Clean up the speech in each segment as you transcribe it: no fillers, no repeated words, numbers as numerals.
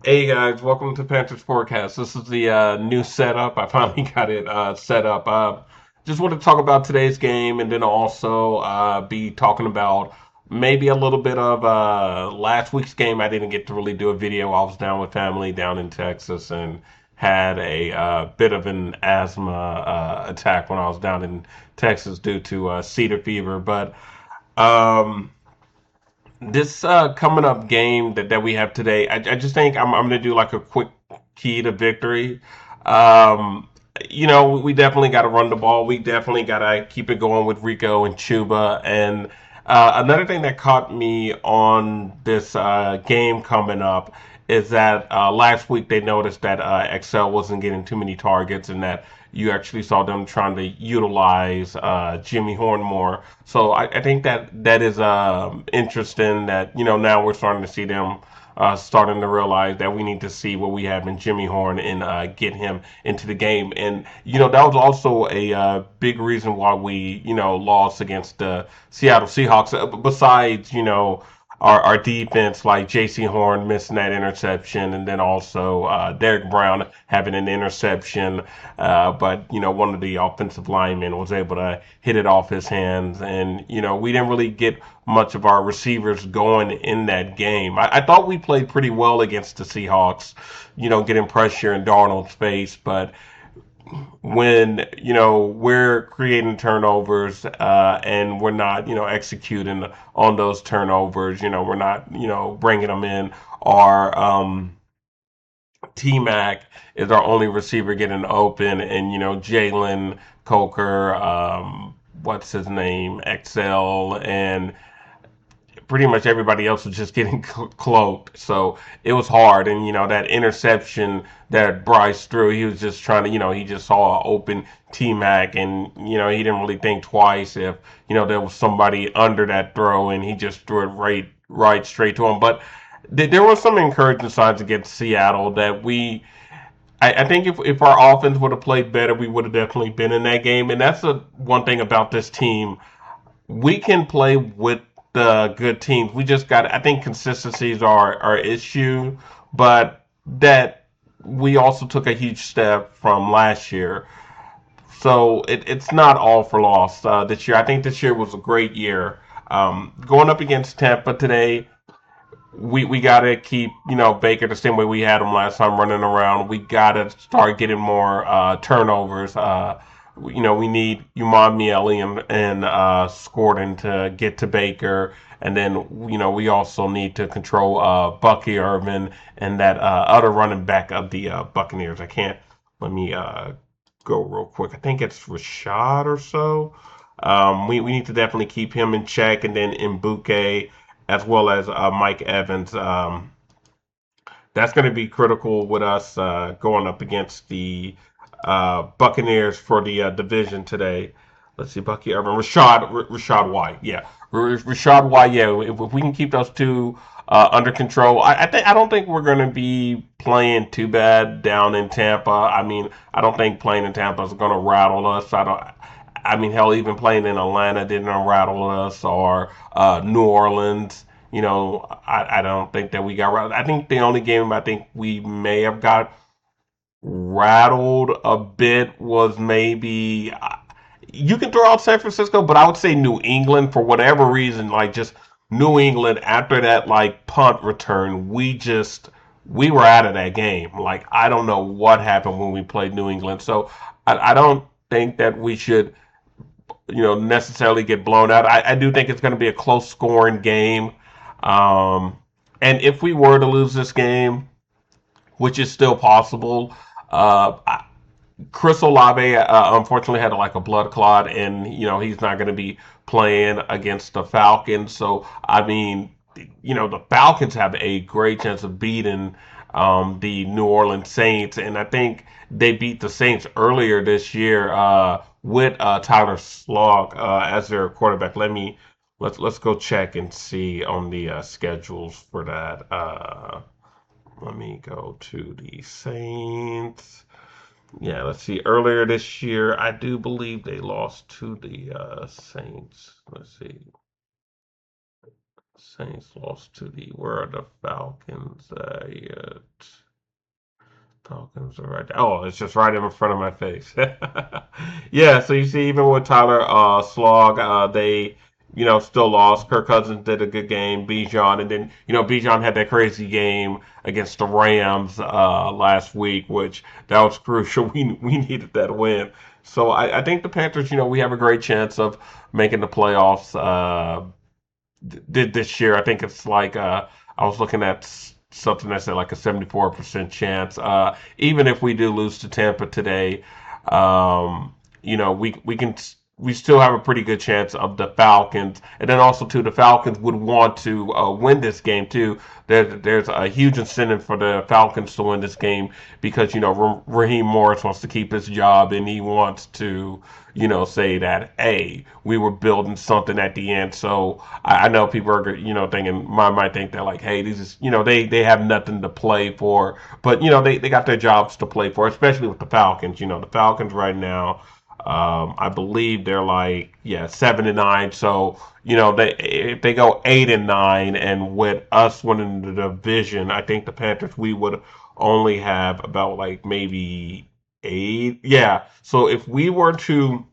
Hey guys, welcome to Panthers Forecast. This is the new setup. I finally got it set up. Just want to talk about today's game and then also be talking about maybe a little bit of last week's game. I didn't get to really do a video. I was down with family down in Texas and had a bit of an asthma attack when I was down in Texas due to cedar fever. But um, this coming up game that we have today, I just think I'm going to do like a quick key to victory. Um, we definitely got to run the ball. We definitely got to keep it going with Rico and Chuba. And another thing that caught me on this game coming up is that last week they noticed that Excel wasn't getting too many targets and that you actually saw them trying to utilize Jimmy Horn more. So I think that is interesting that now we're starting to see them starting to realize that we need to see what we have in Jimmy Horn and get him into the game. And that was also a big reason why we lost against the Seattle Seahawks. Besides our defense, like J.C. Horn missing that interception, and then also Derek Brown having an interception. But one of the offensive linemen was able to hit it off his hands, and we didn't really get much of our receivers going in that game. I thought we played pretty well against the Seahawks, getting pressure in Darnold's face, but when we're creating turnovers and we're not executing on those turnovers, we're not bringing them in, our T Mac is our only receiver getting open, and Jalen Coker, what's his name, XL, and pretty much everybody else was just getting cloaked. So it was hard. And, that interception that Bryce threw, he was just trying to, he just saw an open T Mac and, he didn't really think twice if, there was somebody under that throw and he just threw it right straight to him. But there was some encouraging signs against Seattle that I think if our offense would have played better, we would have definitely been in that game. And that's the one thing about this team, we can play with the good teams. We just got, I think consistency is our issue, but that we also took a huge step from last year. So it's not all for loss this year. I think this year was a great year. Going up against Tampa today, we got to keep Baker the same way we had him last time running around. We got to start getting more turnovers. We need Miele and Scorden to get to Baker, and then we also need to control Bucky Irvin and that other running back of the Buccaneers. I can't. Let me go real quick. I think it's Rashad or so. We need to definitely keep him in check, and then Mbuke as well as Mike Evans. That's going to be critical with us going up against the Buccaneers for the division today. Let's see, Bucky Irvin, Rashad White, yeah, Rashad White, yeah. If we can keep those two under control, I don't think we're going to be playing too bad down in Tampa. I mean, I don't think playing in Tampa is going to rattle us. I don't. I mean, hell, even playing in Atlanta didn't rattle us, or New Orleans. I don't think that we got rattled. I think the only game I think we may have got rattled a bit was maybe you can throw out San Francisco, but I would say New England for whatever reason, like just New England after that like punt return, we were out of that game. Like I don't know what happened when we played New England, so I don't think that we should necessarily get blown out. I do think it's going to be a close scoring game. Um, and if we were to lose this game, which is still possible, Chris Olave unfortunately had like a blood clot, and he's not going to be playing against the Falcons. So I mean, the Falcons have a great chance of beating the New Orleans Saints, and I think they beat the Saints earlier this year with Tyler Slog as their quarterback. Let's go check and see on the schedules for that. Let me go to the Saints. Yeah, let's see. Earlier this year, I do believe they lost to the Saints. Let's see. Saints lost to the where are the Falcons at? So right there. Oh, it's just right in front of my face. Yeah, so you see, even with Tyler Slog, they still lost. Kirk Cousins did a good game. Bijan, and then Bijan had that crazy game against the Rams last week, which that was crucial. We needed that win. So I think the Panthers, we have a great chance of making the playoffs. Did this year. I think it's like I was looking at something that said like a 74% chance. Even if we do lose to Tampa today, we still have a pretty good chance of the Falcons, and then also too the Falcons would want to win this game too. There's a huge incentive for the Falcons to win this game because Raheem Morris wants to keep his job and he wants to say that, hey, we were building something at the end. So I know people are, thinking, might think that like, hey, these is, they have nothing to play for, but they got their jobs to play for, especially with the Falcons. The Falcons right now, I believe they're like, yeah, 7-9. So they if they go 8-9, and with us winning the division, I think the Panthers we would only have about like maybe eight. Yeah. So if the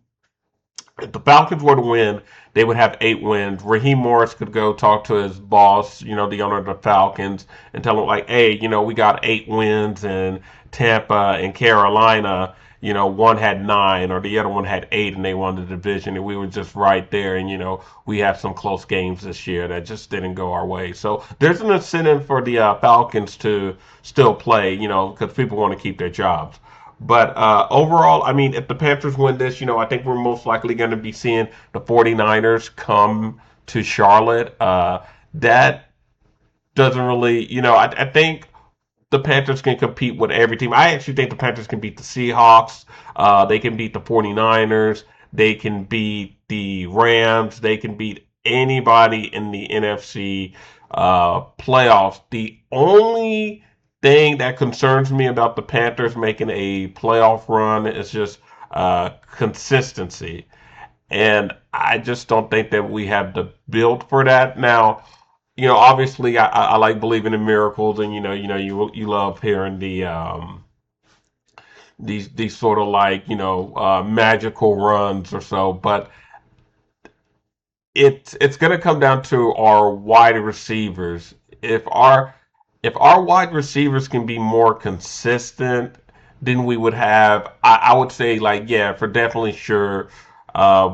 Falcons were to win, they would have 8 wins. Raheem Morris could go talk to his boss, the owner of the Falcons, and tell him like, hey, we got 8 wins, and Tampa and Carolina, one had 9 or the other one had 8, and they won the division, and we were just right there. And we have some close games this year that just didn't go our way. So there's an incentive for the Falcons to still play, because people want to keep their jobs. But overall, I mean, if the Panthers win this, I think we're most likely going to be seeing the 49ers come to Charlotte. That doesn't really, I think the Panthers can compete with every team. I actually think the Panthers can beat the Seahawks. They can beat the 49ers. They can beat the Rams. They can beat anybody in the NFC playoffs. The only thing that concerns me about the Panthers making a playoff run is just consistency. And I just don't think that we have the build for that. Now, obviously, I like believing in miracles, and you love hearing these sort of like magical runs or so. But it's going to come down to our wide receivers. If our if our wide receivers can be more consistent, then we would have. I would say like yeah, for definitely sure,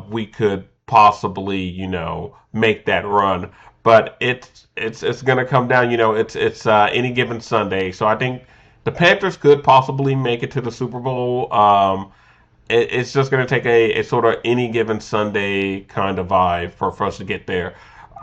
we could possibly make that run. But it's going to come down. It's any given Sunday. So I think the Panthers could possibly make it to the Super Bowl. It's just going to take a sort of any given Sunday kind of vibe for us to get there.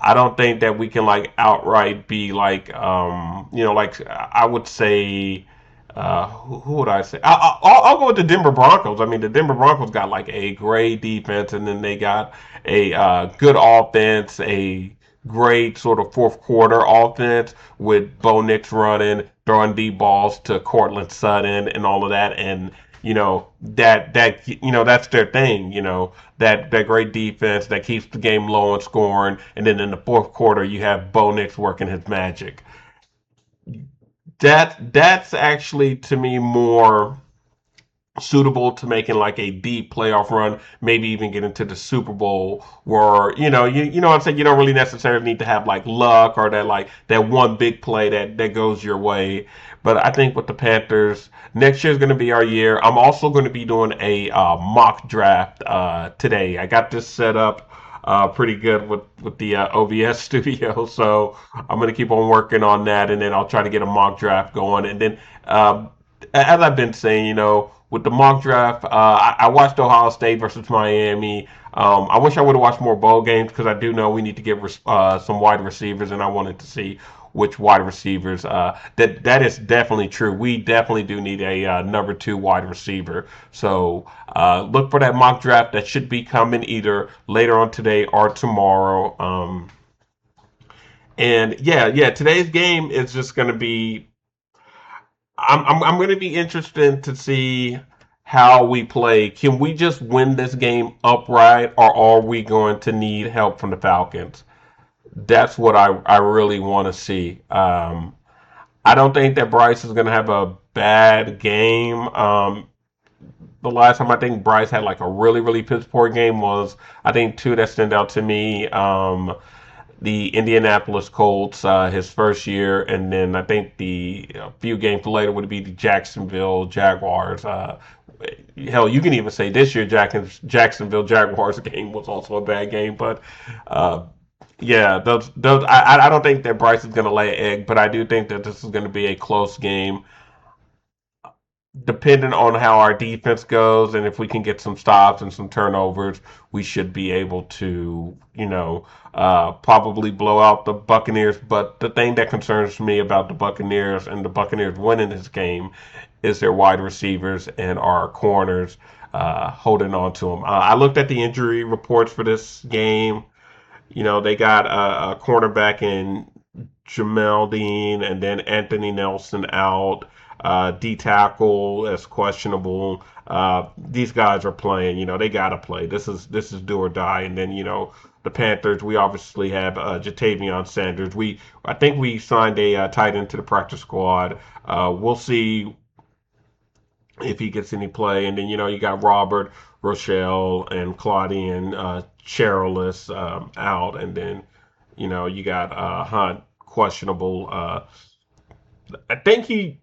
I don't think that we can like outright be like like I would say who would I say? I'll go with the Denver Broncos. I mean, the Denver Broncos got like a great defense, and then they got a good offense, a great sort of fourth quarter offense with Bo Nix running, throwing deep balls to Cortland Sutton, and all of that, and that's their thing. That great defense that keeps the game low and scoring, and then in the fourth quarter you have Bo Nix working his magic. That's actually to me more suitable to making like a deep playoff run, maybe even get into the Super Bowl where you know what I'm saying, you don't really necessarily need to have like luck or that one big play that goes your way. But I think with the Panthers, next year is going to be our year. I'm also going to be doing a mock draft today. I got this set up pretty good with the OBS studio, so I'm going to keep on working on that, and then I'll try to get a mock draft going, and then as I've been saying, with the mock draft, I watched Ohio State versus Miami. I wish I would have watched more bowl games because I do know we need to get some wide receivers, and I wanted to see which wide receivers. That is definitely true. We definitely do need a number 2 wide receiver. So look for that mock draft that should be coming either later on today or tomorrow. And yeah, today's game is just going to be I'm going to be interested to see how we play. Can we just win this game upright, or are we going to need help from the Falcons? That's what I really want to see. I don't think that Bryce is going to have a bad game. The last time I think Bryce had like a really piss poor game was, I think, two that stand out to me. The Indianapolis Colts, his first year, and then I think the a few games later would be the Jacksonville Jaguars. Hell, you can even say this year Jacksonville Jaguars game was also a bad game, but uh, yeah, those I don't think that Bryce is going to lay an egg, but I do think that this is going to be a close game depending on how our defense goes and if we can get some stops and some turnovers, we should be able to, probably blow out the Buccaneers. But the thing that concerns me about the Buccaneers and the Buccaneers winning this game is their wide receivers and our corners holding on to them. I looked at the injury reports for this game. They got a cornerback in Jamel Dean and then Anthony Nelson out. D tackle is questionable. These guys are playing. They gotta play. This is do or die. And then the Panthers. We obviously have Jatavion Sanders. I think we signed a tight end to the practice squad. We'll see if he gets any play. And then you got Robert, Rochelle, and Claudine Cherilus out, and then you got Hunt questionable. I think he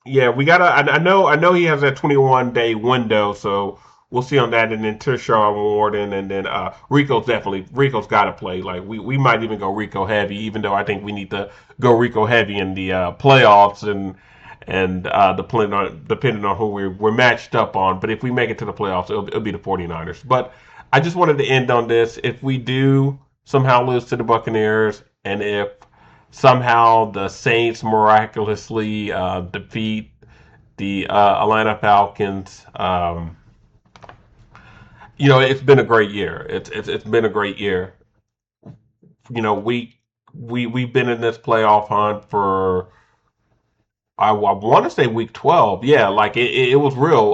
yeah, we gotta. I know he has that 21-day window, so we'll see on that. And then Tishar Warden, and then Rico's got to play. Like we might even go Rico heavy, even though I think we need to go Rico heavy in the playoffs and depending on who we're matched up on. But if we make it to the playoffs, it'll be the 49ers. But I just wanted to end on this. If we do somehow lose to the Buccaneers, and if somehow the Saints miraculously defeat the Atlanta Falcons. It's been a great year. It's been a great year. We've been in this playoff hunt for I want to say week 12. Yeah, like it was real.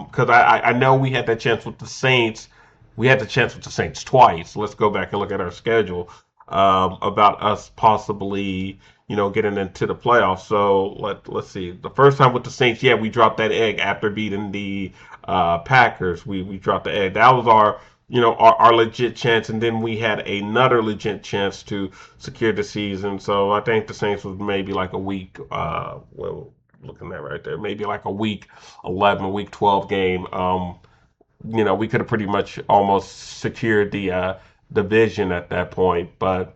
Because I know we had that chance with the Saints. We had the chance with the Saints twice. Let's go back and look at our schedule about us possibly, getting into the playoffs. So let's see. The first time with the Saints, yeah, we dropped that egg after beating the Packers. We dropped the egg. That was our legit chance, and then we had another legit chance to secure the season. So I think the Saints was maybe like a week. Well, looking at right there, maybe like a week 11, week 12 game. We could have pretty much almost secured the division at that point. But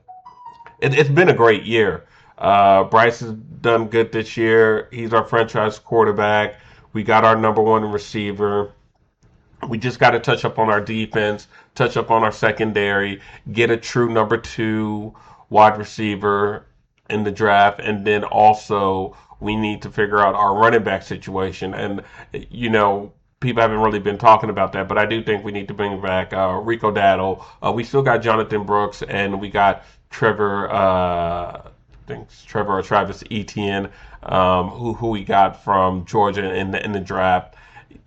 it's been a great year. Bryce has done good this year. He's our franchise quarterback. We got our number one receiver. We just got to touch up on our defense, touch up on our secondary, get a true number two wide receiver in the draft, and then also we need to figure out our running back situation. And people haven't really been talking about that, but I do think we need to bring back Rico Daddle. We still got Jonathan Brooks, and we got Trevor. I think it's Trevor or Travis Etienne, who we got from Georgia in the draft.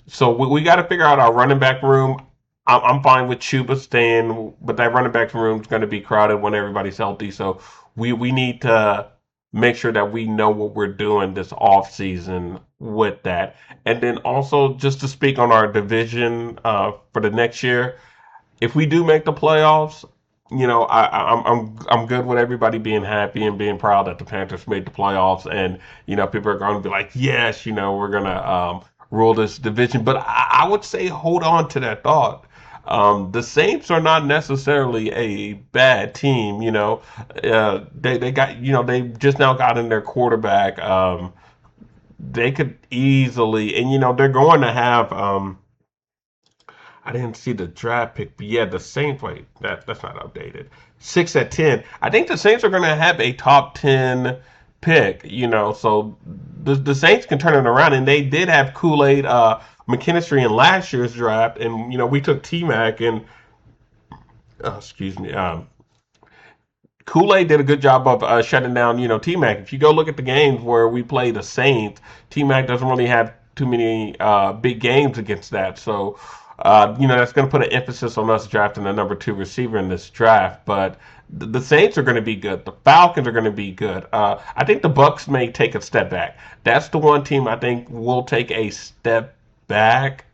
So we got to figure out our running back room. I'm fine with Chuba staying, but that running back room is going to be crowded when everybody's healthy. So we need to make sure that we know what we're doing this off season with that. And then also just to speak on our division for the next year, if we do make the playoffs, I'm good with everybody being happy and being proud that the Panthers made the playoffs, and people are going to be like, yes, we're gonna rule this division. But I would say hold on to that thought. The Saints are not necessarily a bad team. They got they just now got in their quarterback. They could easily, and they're going to have. I didn't see the draft pick, but yeah, the Saints. Wait, that's not updated. 6 at 10. I think the Saints are going to have a top 10 pick. So the Saints can turn it around, and they did have Kool Aid McKinstry in last year's draft, and we took T Mac and excuse me. Kool Aid did a good job of shutting down, T Mac. If you go look at the games where we play the Saints, T Mac doesn't really have too many big games against that. So That's going to put an emphasis on us drafting a number two receiver in this draft. But the Saints are going to be good. The Falcons are going to be good. I think the Bucks may take a step back. That's the one team I think will take a step back.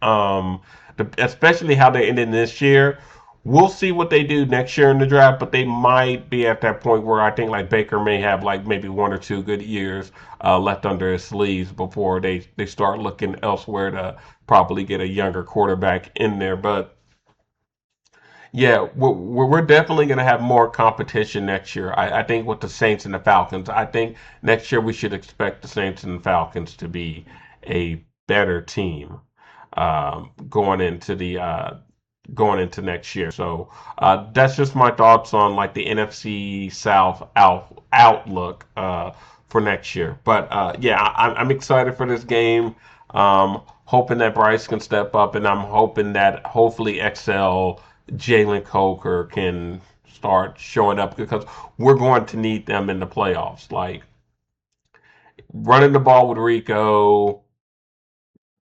Especially how they ended this year. We'll see what they do next year in the draft, but they might be at that point where I think like Baker may have like maybe 1 or 2 good years left under his sleeves before they start looking elsewhere to probably get a younger quarterback in there. But yeah, we're definitely going to have more competition next year. I think with the Saints and the Falcons, I think next year we should expect the Saints and the Falcons to be a better team going into next year. So that's just my thoughts on like the NFC South outlook for next year. But yeah, I'm excited for this game. Hoping that Bryce can step up, and I'm hoping that hopefully XL Jalen Coker can start showing up because we're going to need them in the playoffs. Like running the ball with Rico,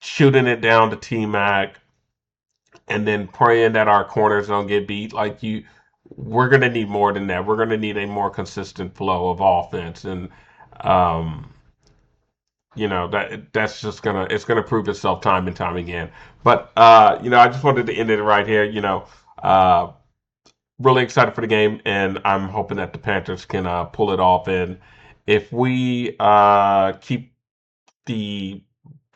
shooting it down to T Mac, and then praying that our corners don't get beat. We're gonna need more than that. We're gonna need a more consistent flow of offense, and um, that's just gonna prove itself time and time again. But I just wanted to end it right here. Uh, really excited for the game, and I'm hoping that the Panthers can pull it off. And if we keep the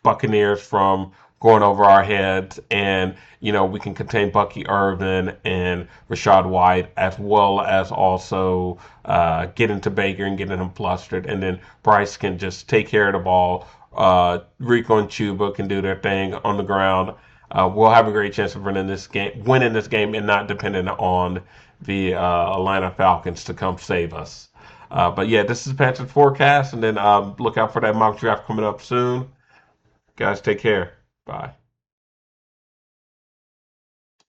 Buccaneers from going over our heads, and we can contain Bucky Irvin and Rashad White, as well as also get into Baker and getting him flustered, and then Bryce can just take care of the ball. Rico and Chuba can do their thing on the ground. We'll have a great chance of winning this game, and not dependent on the Atlanta Falcons to come save us. But yeah, this is Panthers forecast, and then look out for that mock draft coming up soon. Guys, take care. Bye.